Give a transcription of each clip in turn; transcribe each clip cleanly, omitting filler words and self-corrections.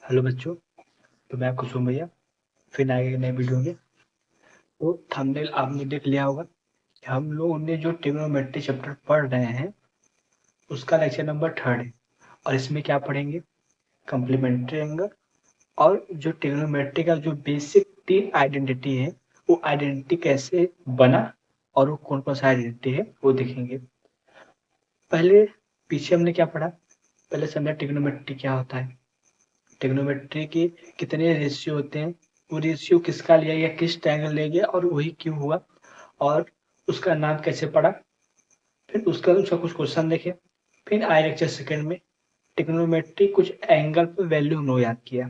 Hello बच्चों। तो मैं आपको सुन भैया फिर आगे नए वीडियो में। तो थंबनेल आपने देख लिया होगा कि हम लोगों ने जो ट्रिग्नोमेट्री चैप्टर पढ़ रहे हैं उसका लेक्चर नंबर 3 है। और इसमें क्या पढ़ेंगे? कम्प्लीमेंट्री एंगल और जो ट्रिग्नोमेट्री का जो बेसिक 3 आइडेंटिटी है वो आइडेंटिटी कैसे बना और वो कौन कौन सा आइडेंटिटी है वो देखेंगे। पहले पीछे हमने क्या पढ़ा? पहले समझा ट्रिग्नोमेट्री क्या होता है, ट्रिग्नोमेट्री के कितने रेशियो होते हैं, वो रेशियो किसका लिया गया, किस ट्रायंगल लिया गया और वही क्यों हुआ और उसका नाम कैसे पड़ा। फिर उसका कुछ क्वेश्चन देखे। फिर आए लेक्चर सेकंड में ट्रिग्नोमेट्री कुछ एंगल पे वैल्यू हमने याद किया।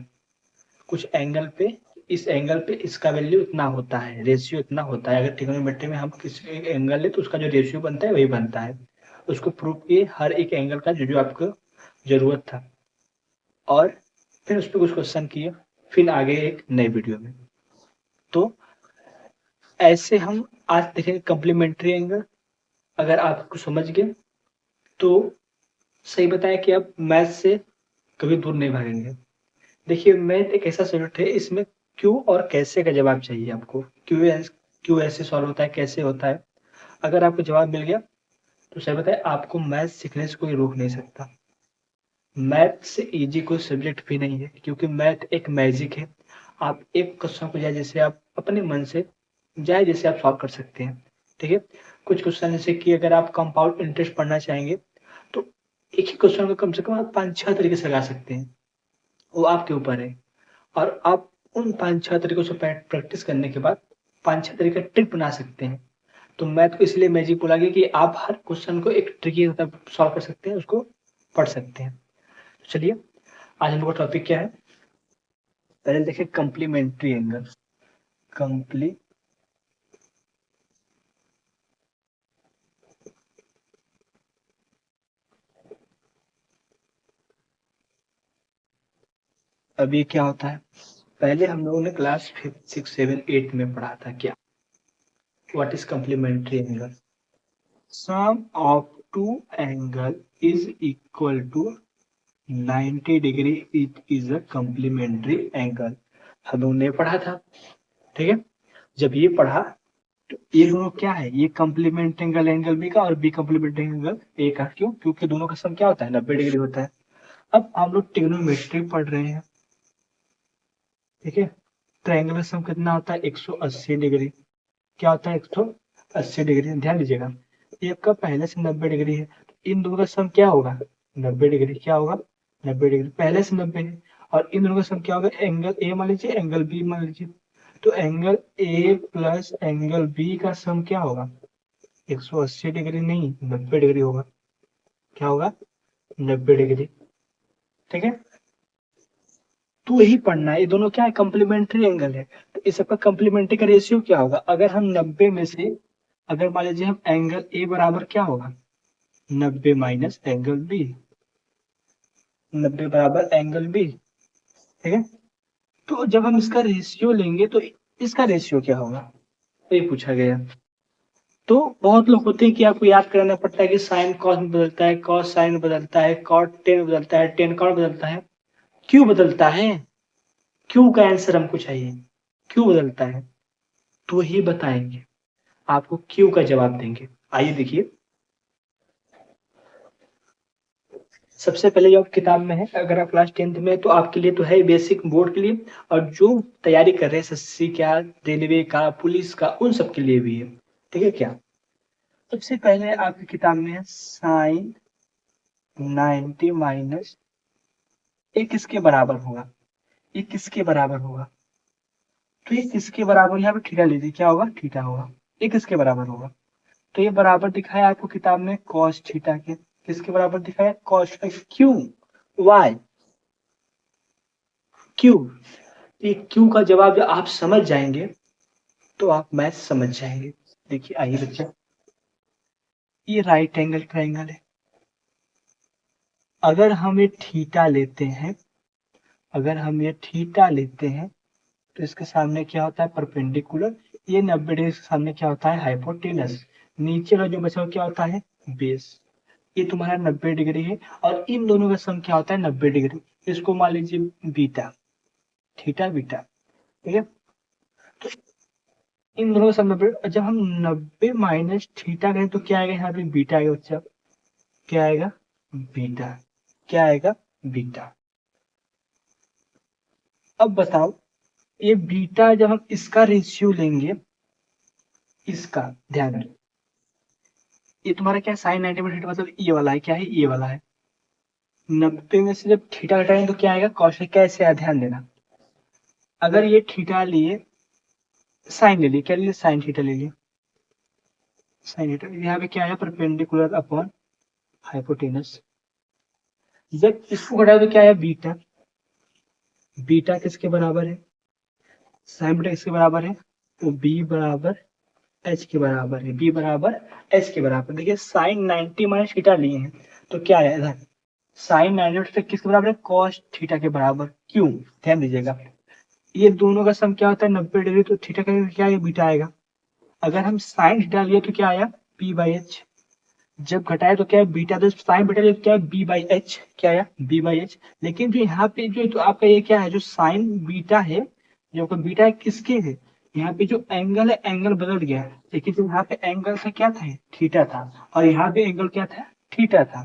कुछ एंगल पे, इस एंगल पे इसका वैल्यू इतना होता है, रेशियो इतना होता है। अगर ट्रिग्नोमेट्री में हम किसी एक एंगल ले तो उसका जो रेशियो बनता है वही बनता है। उसको प्रूव किए हर एक एंगल का जो जो आपको जरूरत था। और फिर उस पर कुछ क्वेश्चन किए। फिर आगे एक नए वीडियो में। तो ऐसे हम आज देखेंगे कम्प्लीमेंट्री एंगल। अगर आपको समझ गए तो सही बताया कि आप मैथ से कभी दूर नहीं भागेंगे। देखिए मैथ एक ऐसा सब्जेक्ट है, इसमें क्यों और कैसे का जवाब चाहिए आपको। क्यों ऐसे सॉल्व होता है, कैसे होता है। अगर आपको जवाब मिल गया तो सही बताए आपको मैथ सीखने से कोई रोक नहीं सकता। मैथ से इजी कोई सब्जेक्ट भी नहीं है क्योंकि मैथ एक मैजिक है। आप एक क्वेश्चन को जैसे आप अपने मन से जैसे आप सॉल्व कर सकते हैं। ठीक है। कुछ क्वेश्चन जैसे कि अगर आप कंपाउंड इंटरेस्ट पढ़ना चाहेंगे तो एक ही क्वेश्चन को कम से कम आप 5-6 तरीके से लगा सकते हैं। वो आपके ऊपर है। और आप उन 5-6 तरीकों से प्रैक्टिस करने के बाद 5-6 तरीके ट्रिक बना सकते हैं। तो मैथ को इसलिए मैजिक बोला गया कि आप हर क्वेश्चन को एक ट्रिकी मतलब सॉल्व कर सकते हैं, उसको पढ़ सकते हैं। तो चलिए आज हम लोग का टॉपिक क्या है। पहले देखिए कम्प्लीमेंट्री एंगल। कम्प्ली अब ये क्या होता है? पहले हम लोगों ने क्लास 5, 6, 7, 8 में पढ़ा था क्या? What is complementary angle? Sum of two angle is equal to 90 degree, it is a complementary angle. हम लोगों ने पढ़ा था। ठीक है। जब ये पढ़ा तो ये दोनों क्या है, ये कम्प्लीमेंट एंगल एंगल बी का और बी कम्प्लीमेंट एंगल ए का। क्यों? क्योंकि दोनों का सम क्या होता है, 90 डिग्री होता है। अब हम लोग ट्रिग्नोमेट्री पढ़ रहे हैं। ठीक है। ट्रायंगुलर सम कितना होता है, 180 डिग्री। क्या होता है, 180 डिग्री। ध्यान दीजिएगा एक का पहले से 90 डिग्री है तो इन दोनों का सम क्या होगा, 90 डिग्री। क्या होगा, 90 डिग्री। पहले से 90 है और इन दोनों का सम क्या होगा, एंगल ए मान लीजिए, एंगल बी मान लीजिए। तो angle A plus angle B का सम क्या होगा, 180 डिग्री नहीं 90 डिग्री होगा। क्या होगा, 90 डिग्री। ठीक है। तो यही पढ़ना है, ये दोनों क्या है, कम्प्लीमेंट्री एंगल है। तो इस सबका कम्प्लीमेंट्री का रेशियो क्या होगा, अगर हम 90 में से अगर मान लीजिए हम एंगल ए बराबर क्या होगा, 90 माइनस एंगल बी, 90 बराबर एंगल बी। ठीक है। तो जब हम इसका रेशियो लेंगे तो इसका रेशियो क्या होगा, तो ये पूछा गया। तो बहुत लोग होते हैं कि आपको याद कराना पड़ता है कि साइन कॉस में बदलता है, कॉस साइन में बदलता है, कॉट टेन में बदलता है, टेन कॉट बदलता है। क्यों बदलता है, क्यों का आंसर हमको चाहिए, क्यों बदलता है। तो ही बताएंगे, आपको क्यों का जवाब देंगे। आइए देखिए। सबसे पहले जो आप किताब में है, अगर आप क्लास 10th में है तो आपके लिए तो है बेसिक बोर्ड के लिए। और जो तैयारी कर रहे हैं एसएससी का, रेलवे का, पुलिस का, उन सब के लिए भी है। ठीक है क्या? सबसे पहले आपकी किताब में है साइन 90 माइनस ये किसके बराबर होगा, ये किसके बराबर होगा। तो ये किसके बराबर, यहाँ पे थीटा लीजिए, क्या होगा, थीटा होगा। ये किसके बराबर होगा, तो ये बराबर दिखाया आपको किताब में कॉस थीटा के। किसके बराबर दिखाया, कॉस थीटा। क्यों, वाई, क्यों। ये क्यों का जवाब जब आप समझ जाएंगे तो आप मैथ समझ जाएंगे। देखिए आइए बच्चा, ये राइट एंगल ट्रायंगल है। अगर हम ये थीटा लेते हैं, अगर हम ये थीटा लेते हैं तो इसके सामने क्या होता है, परपेंडिकुलर। ये 90 डिग्री के सामने क्या होता है, हाइपोटेनस। नीचे का जो बचा क्या होता है, बेस। ये तुम्हारा 90 डिग्री है और इन दोनों का सम क्या होता है 90 डिग्री। इसको मान लीजिए बीटा, थीटा बीटा, ठीक है। तो इन दोनों का सम 90, जब हम 90 माइनस थीटा करें तो क्या आएगा, यहाँ पे बीटा आएगा बच्चा, क्या आएगा बीटा, क्या आएगा बीटा। अब बताओ ये बीटा जब हम इसका रेशियो लेंगे, इसका ध्यान रखो, ये तुम्हारा क्या साइन 90 में थीटा मतलब ये वाला है, क्या है ये वाला है। 90 में से जब थीटा घटाएंगे तो क्या आएगा कॉस, कैसे आया ध्यान देना। अगर ये थीटा लिए साइन ले लिए, क्या लिए साइन थीटा ले लिए, साइन थीटा, यहाँ पे क्या आया परपेंडिकुलर अपॉन हाइपोटेनस। जब इसको घटाए तो क्या आया बीटा, बीटा किसके बराबर है, साइन बीटा किसके बराबर है, तो बी बराबर एच के बराबर है, बी बराबर एच के बराबर। देखिए साइन 90 माइनस थीटा लिए हैं तो क्या आया इधर साइन 90 किसके बराबर है, कॉस थीटा के बराबर। क्यों, ध्यान दीजिएगा, ये दोनों का सम क्या होता है 90 डिग्री, तो थीटा का क्या आएगा बीटा आएगा। अगर हम साइन थीटा लिए तो क्या आया पी बाई एच, जब घटाए तो क्या है बीटा, तो साइन बीटा लिए तो क्या है बी बाई एच, क्या आया बी बाई एच। लेकिन जो यहाँ पे जो तो आपका ये क्या है, जो साइन बीटा है, जो आपका बीटा है किसके है, यहाँ पे जो एंगल है एंगल बदल गया है, लेकिन जो यहाँ पे एंगल था क्या था थीटा था, और यहाँ पे एंगल क्या था थीटा था।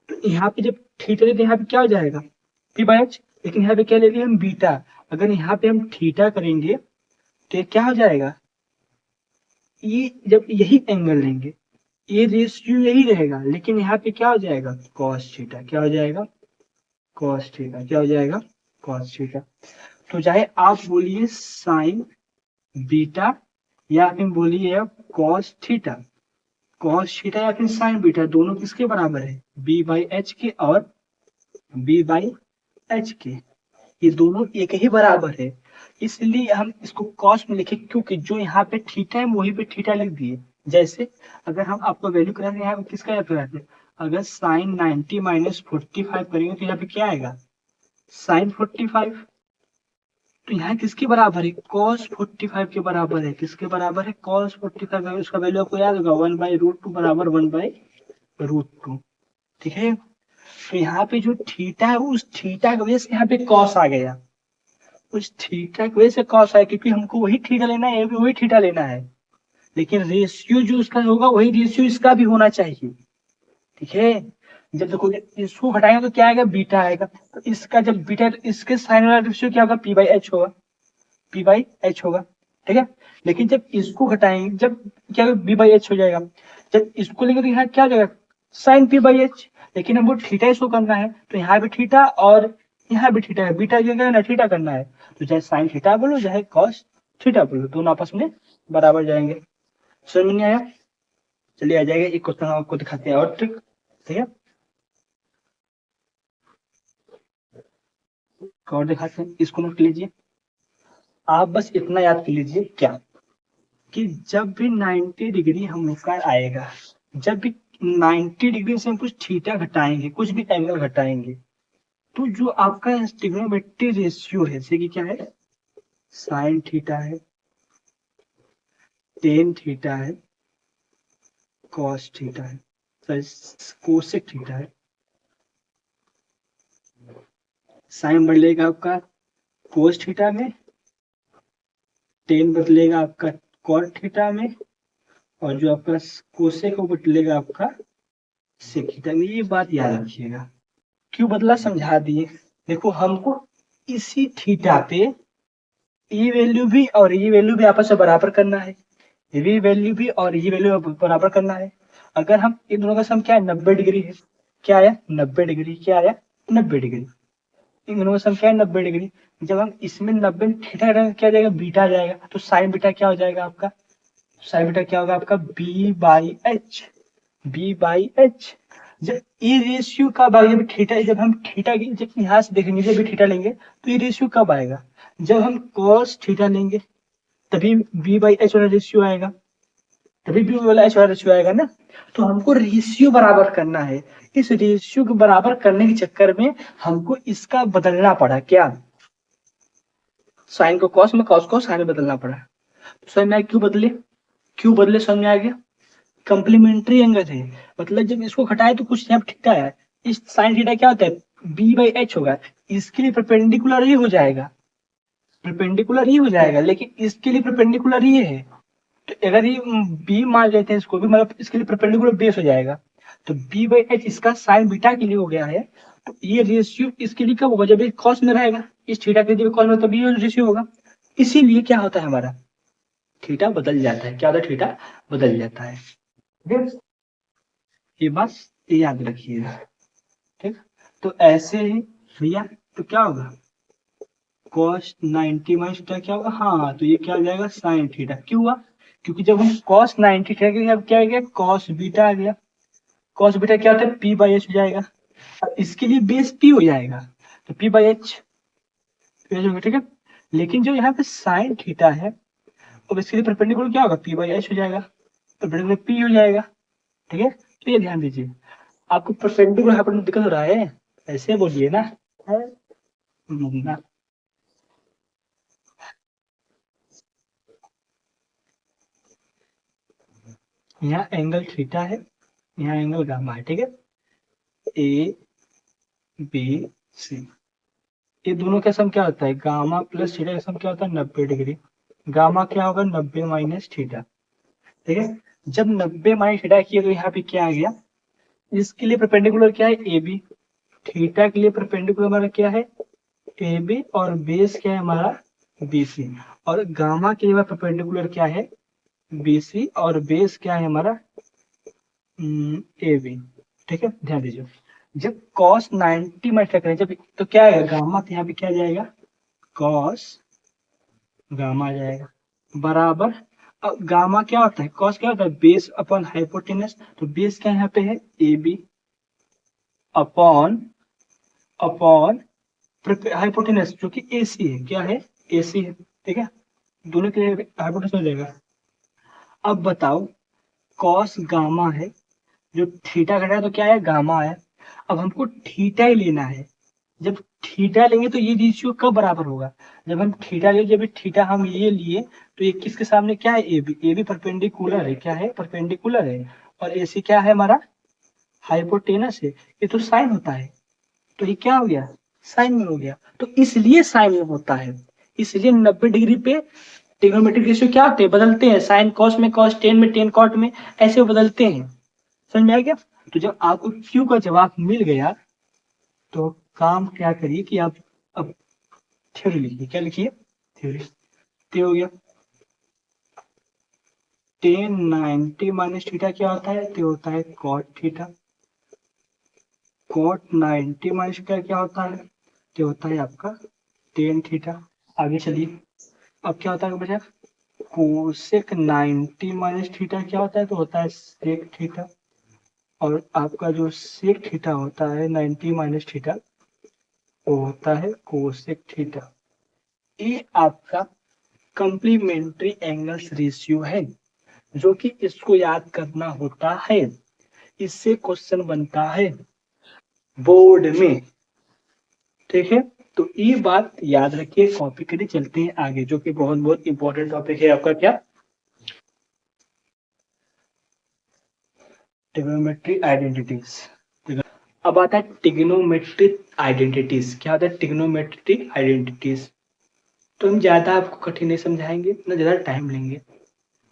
तो यहाँ पे जब थीटा लेते यहाँ पे क्या हो जाएगा पी बाई एच, लेकिन यहाँ पे क्या ले लिया हम बीटा। अगर यहाँ पे हम थीटा करेंगे तो ये क्या हो जाएगा, ये जब यही एंगल लेंगे ये रेशियो यही रहेगा, लेकिन यहाँ पे क्या हो जाएगा कॉस थीटा, क्या हो जाएगा कॉस थीटा, क्या हो जाएगा कॉस थीटा। तो चाहे आप बोलिए साइन बीटा या फिर बोलिए कॉस थीटा, कॉस थीटा या फिर साइन बीटा, दोनों किसके बराबर है बी बाई एच के और बी बाई एच के, ये दोनों एक ही बराबर है। इसलिए हम इसको कॉस में लिखे, क्योंकि जो यहाँ पे थीटा है वहीं पे थीटा लिख दिए। जैसे अगर हम आपको वैल्यू कराते हैं यहाँ पे किसका याद कराते हैं, अगर साइन 90 माइनस 45 करेंगे तो यहाँ पे क्या आएगा साइन 45, तो यहाँ किसके बराबर है कॉस 45 के बराबर है, किसके बराबर है कॉस 45, उसका वैल्यू आपको याद होगा 1/√2 बराबर 1/√2, ठीक है। तो यहाँ पे जो थीटा है उस थीटा की वजह से यहाँ पे कॉस आ गया, उस थीटा की वजह से कॉस आया, क्योंकि हमको वही थीटा लेना है, वही थीटा लेना है, लेकिन रेशियो जो उसका होगा वही रेशियो इसका भी होना चाहिए, ठीक है। जब देखो इसको घटाएंगे तो क्या आएगा बीटा आएगा, तो इसका जब बीटा तो इसके साइन वाला रेशियो क्या होगा पी बाई एच होगा, पी बाई एच होगा, ठीक है। लेकिन जब इसको घटाएंगे जब क्या बी बाई एच हो जाएगा, जब इसको लेंगे तो यहाँ क्या हो जाएगा साइन पी बाई एच, लेकिन हमको थीटा शो करना है तो यहाँ भी थीटा और यहाँ भी थीटा है, बीटा जो ना थीटा करना है, तो चाहे साइन थीटा बोलो चाहे कॉस थीटा बोलो, दोनों आपस में बराबर जाएंगे। समझ में नहीं आया, चलिए आ जाएगा एक क्वेश्चन आपको दिखाते हैं और ट्रिक, ठीक है और दिखाते हैं, इसको नोट लीजिए। आप बस इतना याद कर लीजिए क्या, कि जब भी 90 डिग्री हमका आएगा, जब भी 90 डिग्री से हम कुछ थीटा घटाएंगे, कुछ भी एंगल घटाएंगे, तो जो आपका ट्रिग्नोमेट्री रेशियो है जैसे कि क्या है साइन थीटा है, टेन थीटा है, कॉस थीटा है, कोसेक थीटा है, साइन बदलेगा आपका कोस थीटा में, टेन बदलेगा आपका कॉट थीटा में, और जो आपका कोसेक वो बदलेगा आपका सेक थीटा में। ये बात याद रखिएगा, क्यों बदला समझा दिए। देखो हमको इसी थीटा पे ये वैल्यू भी और ये वैल्यू भी आपस में बराबर करना है, ये वैल्यू भी और ये वैल्यू बराबर करना है। अगर हम इन दोनों का सम क्या है 90 डिग्री है, क्या आया 90 डिग्री, क्या आया 90 डिग्री, इन दोनों का सम क्या है 90 डिग्री। जब हम इसमें 90 थीटा क्या जाएगा बीटा आ जाएगा, तो साइन बीटा क्या हो जाएगा आपका, साइन बीटा क्या होगा आपका B by H, B by H. जब ये रेशियो कब आएगा, जब थीटा, जब हम थीटा की जब यहाँ से देखेंगे जब भी थीटा लेंगे तो ये रेशियो कब आएगा, जब हम कॉस थीटा लेंगे तभी बी बाई एच वाला रेशियो आएगा, तभी बी वाला एच वाला रेशियो आएगा ना। तो हमको रेशियो बराबर करना है, इस रेशियो को बराबर करने के चक्कर में हमको इसका बदलना पड़ा, क्या साइन को कॉस में, कॉस को साइन में बदलना पड़ा। समझ में आया क्यों बदले, क्यों बदले समझ में आ गया। कंप्लीमेंट्री एंगल है, मतलब जब इसको घटाए तो कुछ यहाँ पे थीटा है, इस साइन थीटा क्या होता है बी बाई एच होगा, इसके लिए परपेंडिकुलर ही हो जाएगा, परपेंडिकुलर ही हो जाएगा, लेकिन इसके लिए परपेंडिकुलर ही है। तो अगर ये बी मान लेते हैं इसको भी, मतलब इसके लिए परपेंडिकुलर बेस हो जाएगा, तो बी बाई एच इसका साइन बीटा के लिए हो गया है। तो ये रेशियो इसके लिए कब होगा, जब ये कॉस में रहेगा, इस थीटा के लिए कॉस में, तब ये रेशियो होगा। इसीलिए क्या होता है हमारा थीटा बदल जाता है, क्या होता है थीटा बदल जाता है। ठीक है, ये बात ये याद रखिएगा। ठीक, तो ऐसे ही भैया तो क्या होगा cos 90 माइनस थीटा क्या होगा, हाँ तो ये क्या हो जाएगा साइन थीटा, क्यों हुआ, क्योंकि जब हम cos 90 थीटा के अब क्या आ गया cos बीटा आ गया, cos बीटा क्या होता है p बाई एच हो जाएगा, और इसके लिए बेस p हो जाएगा, तो p बाई एच होगा। ठीक है, लेकिन जो यहाँ पे साइन थीटा है अब इसके लिए परपेंडिकुलर क्या होगा p बाई एच हो जाएगा, परपेंडिकुलर p हो जाएगा। ठीक है, तो ये ध्यान दीजिए, आपको परपेंडिकुलर यहाँ पर दिक्कत हो रहा है, ऐसे बोलिए ना, है ना। यहाँ एंगल थीटा है, यहाँ एंगल गामा है। ठीक है, ए बी सी, ये दोनों का सम क्या होता है गामा प्लस थीटा का सम क्या होता है 90 डिग्री। गामा क्या होगा 90 माइनस थीटा। ठीक है, जब 90 माइनस थीटा किया तो यहाँ पे क्या आ गया, इसके लिए परपेंडिकुलर क्या है ए बी, थीटा के लिए परपेंडिकुलर हमारा क्या है ए बी, और बेस क्या है हमारा बी सी, और गामा के लिए परपेंडिकुलर क्या है बी सी, और बेस क्या है हमारा ए बी। ठीक है, ध्यान दीजिए, जब cos 90 मल्टीप्लाई करें जब तो क्या आएगा गामा, तो यहाँ पे क्या जाएगा cos गामा आ जाएगा बराबर। अब गामा क्या होता है cos क्या होता है बेस अपॉन हाइपोटेनस, तो बेस क्या यहाँ पे है A B upon upon hypotenuse जो कि ए सी है, क्या है ए सी है। ठीक है, दोनों के लिए हाइपोटेनस हो जाएगा। अब बताओ cos गामा है, जो थीटा घटा तो क्या है गामा है, अब हमको थीटा ही लेना है। जब थीटा लेंगे तो ये रेशियो कब बराबर होगा, जब हम थीटा ले, जब थीटा हम ये लिए तो ये किसके सामने क्या है ए बी परपेंडिकुलर है, क्या है परपेंडिकुलर है, और ए सी क्या है हमारा हाइपोटेनस है, ये तो साइन होता है, तो ये क्या हो गया साइन में हो गया, तो इसलिए साइन में होता है, इसलिए 90 डिग्री पे ट्रिग्नोमेट्रिक रेशियो क्या होते हैं बदलते हैं, साइन कॉस में कॉस, टेन में टेन, कॉट में, ऐसे बदलते हैं। समझ में आ गया। तो जब आपको क्यू का जवाब मिल गया तो काम क्या करिए कि आप अब थ्योरी लिखिए, क्या लिखिए थ्योरी, तो हो गया टेन 90 माइनस थीटा क्या होता है, तो होता है cot theta, cot 90 minus theta क्या होता है, तो होता है आपका टेन थीटा। आगे चलिए, अब क्या होता है बचा कोसेक 90 माइनस थीटा क्या होता है, तो होता है सेक थीटा, और आपका जो सेक थीटा होता है 90 माइनस थीटा वो होता है कोसेक थीटा। ये आपका कंप्लीमेंट्री एंगल्स रेशियो है, जो कि इसको याद करना होता है, इससे क्वेश्चन बनता है बोर्ड में। ठीक है, तो ये बात याद रखिए, कॉपी करिए, चलते हैं आगे, जो कि बहुत बहुत इंपॉर्टेंट टॉपिक है आपका क्या ट्रिग्नोमेट्री आइडेंटिटीज। अब आता है ट्रिग्नोमेट्रिक आइडेंटिटीज, क्या होता है ट्रिग्नोमेट्रिक आइडेंटिटीज, तो हम ज्यादा आपको कठिन नहीं समझाएंगे ना, ज्यादा टाइम लेंगे।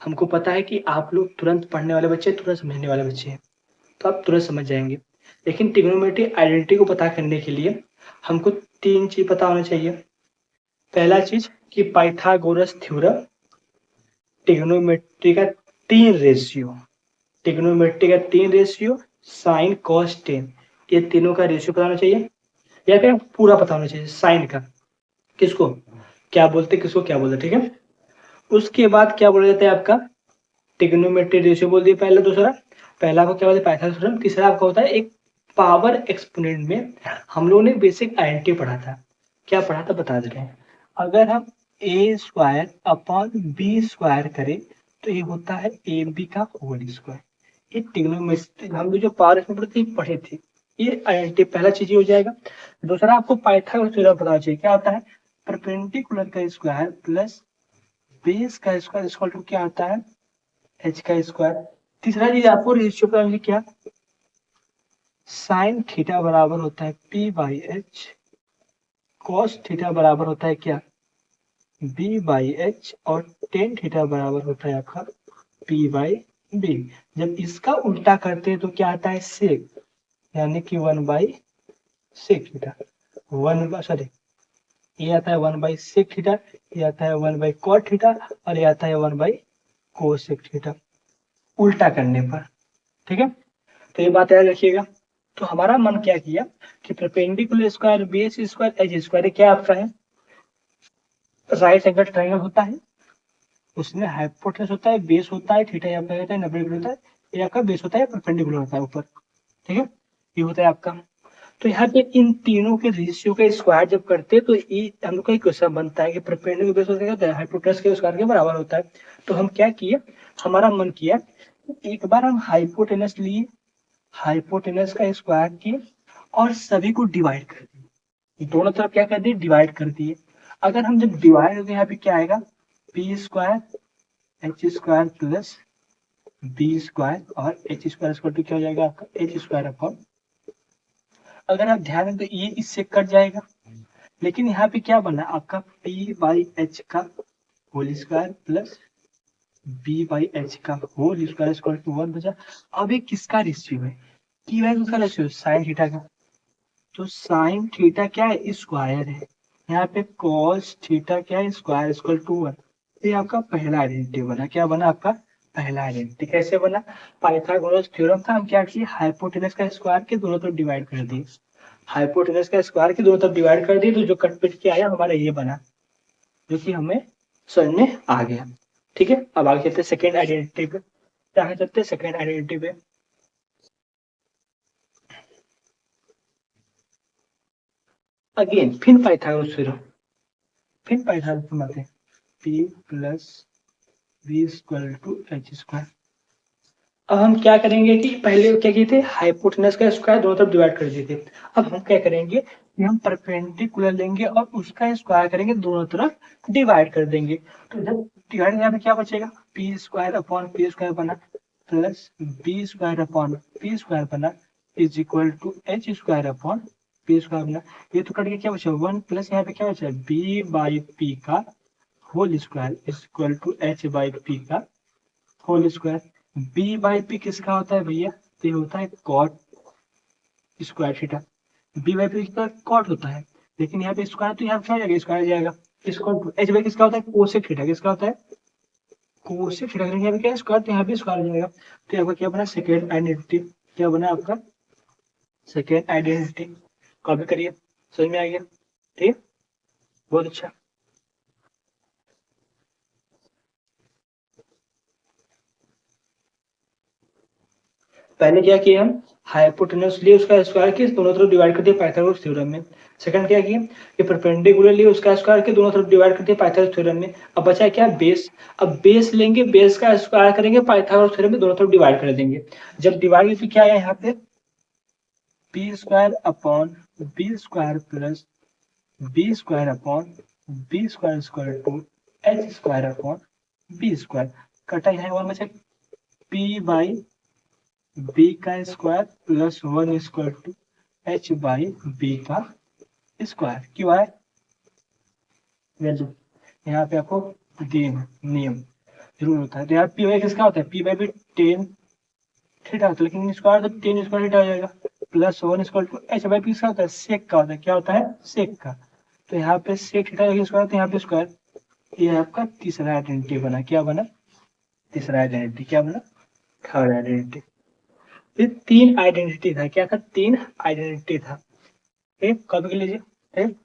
हमको पता है कि आप लोग तुरंत पढ़ने वाले बच्चे, तुरंत समझने वाले बच्चे हैं, तो आप तुरंत समझ जाएंगे। लेकिन ट्रिग्नोमेट्री आइडेंटिटी को पता करने के लिए हमको तीन चीज पता होना चाहिए। पहला चीज कि पाइथागोरस थ्योरम, ट्रिग्नोमेट्री का तीन रेशियो, ट्रिग्नोमेट्री का तीन रेशियो, साइन कॉस टेन, ये तीनों का रेशियो पता होना चाहिए, या फिर पूरा पता होना चाहिए साइन का किसको क्या बोलते, किसको क्या बोलते। ठीक है, उसके बाद क्या बोला जाता है आपका ट्रिग्नोमेट्री रेशियो बोल दिया पहला, दूसरा पहला को क्या बोलते हैं पाइथागोरस थ्योरम, तीसरा आपका होता है एक पावर एक्सपोनेंट में हम लोगों ने बेसिक आइडेंटिटी पढ़ा था, क्या पढ़ा था बता दे रहे हैं, अगर हम ए स्क्वायर अपॉन बी स्क्वायर करें तो ये होता है ए बी का होल स्क्वायर। ये ट्रिग्नोमेट्री हम लोग जो पावर एक्सपोनेंट पढ़े थे, ये आइडेंटिटी पहला चीज हो जाएगा। दूसरा आपको पाइथागोरस थ्योरम पता चाहिए, क्या होता है परपेंडिकुलर का स्क्वायर प्लस बेस का स्क्वायर इक्वल टू क्या आता है एच का स्क्वायर। तीसरा चीज आपको रेशियो पता क्या, साइन थीटा बराबर होता है P by H, cos theta बराबर होता है क्या, बी बाई एच, और टेन थीटा बराबर होता है आपका पी बाई बी। जब इसका उल्टा करते हैं तो क्या आता है सेक, यानी कि 1/sec थीटा, सॉरी ये आता है 1/sec थीटा, ये आता है 1/cot थीटा, और ये आता है 1/cosec थीटा उल्टा करने पर। ठीक है, तो ये बात याद रखिएगा। तो हमारा मन क्या किया कि perpendicular square base square H square क्या आपका है, राइट एंगल ट्रायंगल होता है, उसमें हाइपोटेनस होता है, बेस होता है, थीटा यहाँ पे होता है, 90 डिग्री होता है, ये आपका बेस होता है, परपेंडिकुलर होता है ऊपर। ठीक है, ये होता है आपका। तो यहाँ पे इन तीनों के रेशियो का स्क्वायर जब करते हैं तो ये हम लोग का क्वेश्चन बनता है कि परपेंडिकुलर बेस होता है हाइपोटेनस के स्क्वायर के बराबर होता है। तो हम क्या किए, हमारा मन किया एक बार हम हाइपोटेनस लिए, हाइपोटेनस का स्क्वायर किए और सभी को डिवाइड कर दिए, दोनों तरफ क्या कर दिए डिवाइड कर दिए। अगर हम जब डिवाइड करते हैं यहाँ पे क्या आएगा, P square H square plus B square, और एच स्क्वायर स्क्वायर टू क्या हो जाएगा आपका एच स्क्वायर अपॉन, अगर आप ध्यान दें तो ये इससे कट जाएगा, लेकिन यहाँ पे क्या बना आपका पी बाई एच का whole square plus B by H का होल स्क्वायर स्क्वायर टू 1 बचा। अब ये किसका रेशियो है, पी बाई किसका रेशियो, साइन थीटा का। तो साइन थीटा क्या है स्क्वायर है, यहाँ पे कॉस थीटा क्या है स्क्वायर इक्वल टू 1। ये आपका पहला आइडेंटिटी बना, क्या बना आपका पहला आइडेंटिटी। कैसे बना, पाइथागोरस थ्योरम था, हम क्या किए हाइपोटेनस का स्क्वायर के दोनों तरफ डिवाइड कर दिए, हाइपोटेनस का स्क्वायर के दोनों तरफ डिवाइड कर दिए, तो जो कट पिट के आया हमारा ये बना, जो कि हमें समझ में आ गया। ठीक है, अब आगे चलते सेकेंड आइडेंटिटी पे, क्या चलते सेकेंड आइडेंटिटी पे। अगेन फिर पाइथागोरस थ्योरम, फिर पाइथागोरस में आते हैं, p plus B square to H square. अब हम क्या करेंगे कि पहले क्या किए थे हाइपोटेनस का स्क्वायर दोनों तरफ डिवाइड कर दिए थे, अब हम क्या करेंगे कि हम परपेंडिकुलर लेंगे और उसका स्क्वायर करेंगे दोनों तरफ डिवाइड कर देंगे। तो जब डिवाइड यहाँ पे क्या बचेगा, P square upon P square बना plus B square upon P square बना is equal to H square upon P square बना। ये तो कट के क्या बचा 1 प्लस यहाँ पे क्या बचा बी बाई पी का whole square is equal to H by P का whole square. B by P किसका होता है भैया, तो ये होता है cot square theta, B by P का कॉट होता है, लेकिन यहाँ पे स्क्वायर तो यहाँ पे क्या जाएगा स्क्वायर जाएगा, इसको एच बाई किसका होता है कोसेक थीटा, किसका होता है कोसेक थीटा, यहाँ पे क्या है स्क्वायर, तो यहाँ पे स्क्वायर जाएगा। तो आपका क्या बना सेकेंड आइडेंटिटी, क्या बना आपका सेकेंड आइडेंटिटी। कॉपी करिए, समझ में आ गया, ठीक, बहुत अच्छा। पहले क्या किया हम हाइपोटेनस लिए उसका स्क्वायर किया दोनों तरफ डिवाइड कर दिया पाइथागोरस थ्योरम में। सेकंड क्या किया कि परपेंडिकुलर लिए उसका स्क्वायर के दोनों तरफ डिवाइड कर दिया पाइथागोरस थ्योरम में। अब बचा क्या बेस, अब बेस लेंगे बेस का स्क्वायर करेंगे पाइथागोरस थ्योरम में दोनों तरफ डिवाइड कर देंगे। जब डिवाइड तो क्या आया यहाँ पे P square upon B square plus B square upon B square square to H square upon B square, कटा यहाँ वन बचा पी बाई बी का square plus 1 square to H by B का स्क्वायर। क्यों है यहाँ पे आपको दिन नियम जरूर होता है। तो यहाँ पी बाई किसका होता है पी बाई भी टेन थीटा होता है, लेकिन स्क्वायर तो टेन स्क्वायर थीटा हो जाएगा plus 1 square to H by P किसका होता है सेक का होता है, क्या होता है सेक का। तो यहाँ पे सेक थीटा स्क्वायर तो यहाँ पे स्क्वायर, ये आपका तीसरा आइडेंटिटी बना, क्या बना तीसरा आइडेंटिटी, क्या बना थर्ड आइडेंटिटी। ये तीन आइडेंटिटी था, क्या था तीन आइडेंटिटी था। ठीक, कॉपी कर लीजिए। ठीक,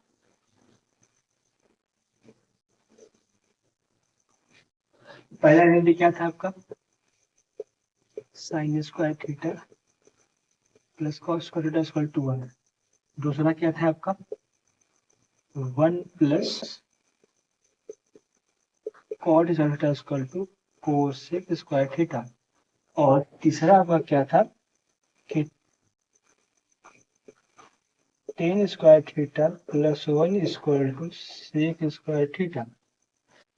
पहला आइडेंटिटी क्या था आपका sine square theta plus cos square theta equal to 1। दूसरा क्या था आपका 1 plus cot square theta equal to cosec square theta. और तीसरा आपका क्या था कि tan square theta plus 1 equal to sec square theta.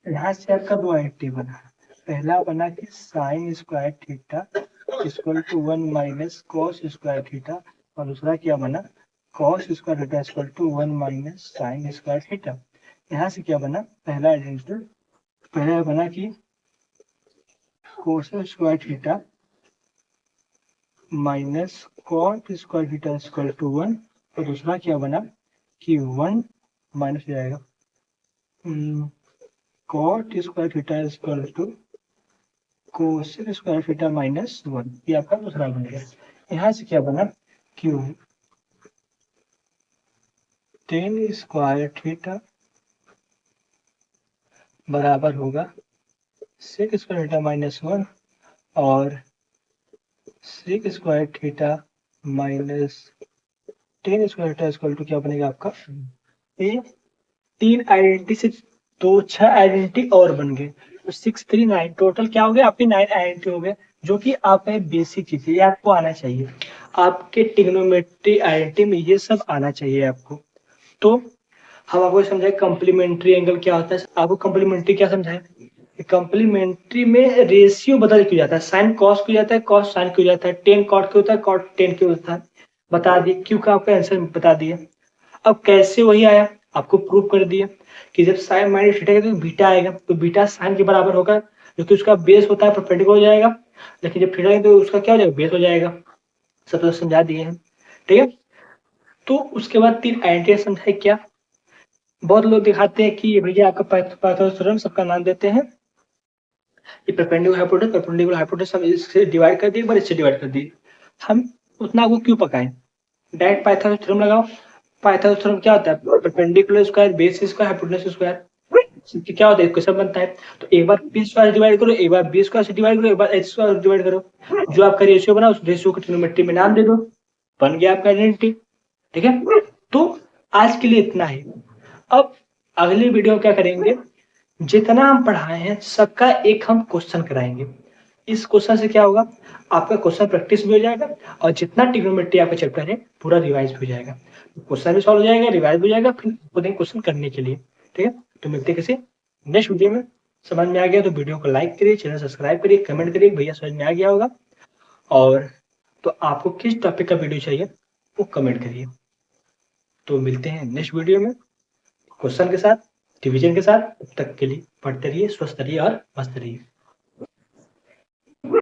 यहाँ से आपका दो आइडेंटिटी बना, पहला बना कि sine square theta equal to 1 minus cos square theta, और दूसरा क्या बना, cos square theta equal to 1 minus sine square theta. यहाँ से क्या बना, पहला आइडेंटिटी, पहला बना कि cos square theta minus cot square theta equal to 1, और दूसरा क्या बना कि 1 माइनस हो जाएगा cot square theta equal to cosec square theta minus 1, ये आपका दूसरा बन गया। यहाँ से क्या बना कि टेन स्क्वायर थीटा बराबर होगा सेक स्क्वायर थीटा माइनस 1, और sec square theta minus tan square theta equal to क्या बनेगा आपका, ये 3 आइडेंटिटी से 2 6 आइडेंटिटी और बन गए, तो 6 3 9 टोटल क्या हो गया आपके 9 आइडेंटिटी हो गए, जो कि आपका बेसिक चीज है, ये आपको आना चाहिए। आपके ट्रिग्नोमेट्री आइडेंटिटी में ये सब आना चाहिए आपको। तो हम आपको समझाए कम्प्लीमेंट्री एंगल क्या होता है। आपको कम्प्लीमेंट्री क्या समझाए, कम्प्लीमेंट्री में रेशियो बदल क्यों जाता है, साइन कॉस क्यों जाता है, कॉस साइन क्यों जाता है, टेन कॉट क्यों होता है, कॉट टेन क्यों होता है, बता दिए, क्यों का आपका आंसर बता दिया। अब कैसे वही आया, आपको प्रूव कर दिया कि जब साइन माइनस थीटा तो बीटा आएगा, तो बीटा साइन के बराबर होगा, जो कि उसका बेस होता है परपेंडिकुलर हो जाएगा, लेकिन जब थीटा तो उसका क्या हो जाएगा, बेस हो जाएगा। सब तो समझा दिए हैं, ठीक है। तो उसके बाद 3 आइडेंटिटी समझाए क्या, बहुत लोग दिखाते हैं कि ये भैया आपका पाइथागोरस थ्योरम सबका नाम देते हैं, ये परपेंडिकुलर हाइपोटेनस, परपेंडिकुलर हाइपोटेनस हम इससे डिवाइड कर दिए, एक बार इससे डिवाइड कर दिए। हम उतना वो क्यों पकाएं, डायरेक्ट पाइथागोरस थ्योरम लगाओ। पाइथागोरस थ्योरम क्या होता है, perpendicular square base square hypotenuse square, क्या होता है, क्वेश्चन बनता है। तो एक बार पी स्क्वायर डिवाइड करो, एक बार बी स्क्वायर से डिवाइड करो, एक बार एच स्क्वायर डिवाइड करो, जो आपका रेशियो बना उस रेशियो को ट्रिग्नोमेट्री में नाम दे दो, बन गया आपका आइडेंटिटी, ठीक है। तो आज के लिए इतना ही। अब अगली वीडियो क्या करेंगे, जितना हम पढ़ाए हैं सबका एक हम क्वेश्चन कराएंगे। इस क्वेश्चन से क्या होगा, आपका क्वेश्चन प्रैक्टिस भी हो जाएगा, और जितना ट्रिग्नोमेट्री आपका चैप्टर है पूरा रिवाइज भी हो जाएगा, क्वेश्चन भी सॉल्व हो जाएगा, रिवाइज भी हो जाएगा, फिर खुद क्वेश्चन करने के लिए, ठीक है। तो मिलते हैं किसी नेक्स्ट वीडियो में। समझ में आ गया तो वीडियो को लाइक करिए, चैनल सब्सक्राइब करिए, कमेंट करिए भैया समझ में आ गया होगा, और तो आपको किस टॉपिक का वीडियो चाहिए वो कमेंट करिए। तो मिलते हैं नेक्स्ट वीडियो में क्वेश्चन के साथ, डिवीजन के साथ। तब तक के लिए पढ़ते रहिए, स्वस्थ रहिए और मस्त रहिए।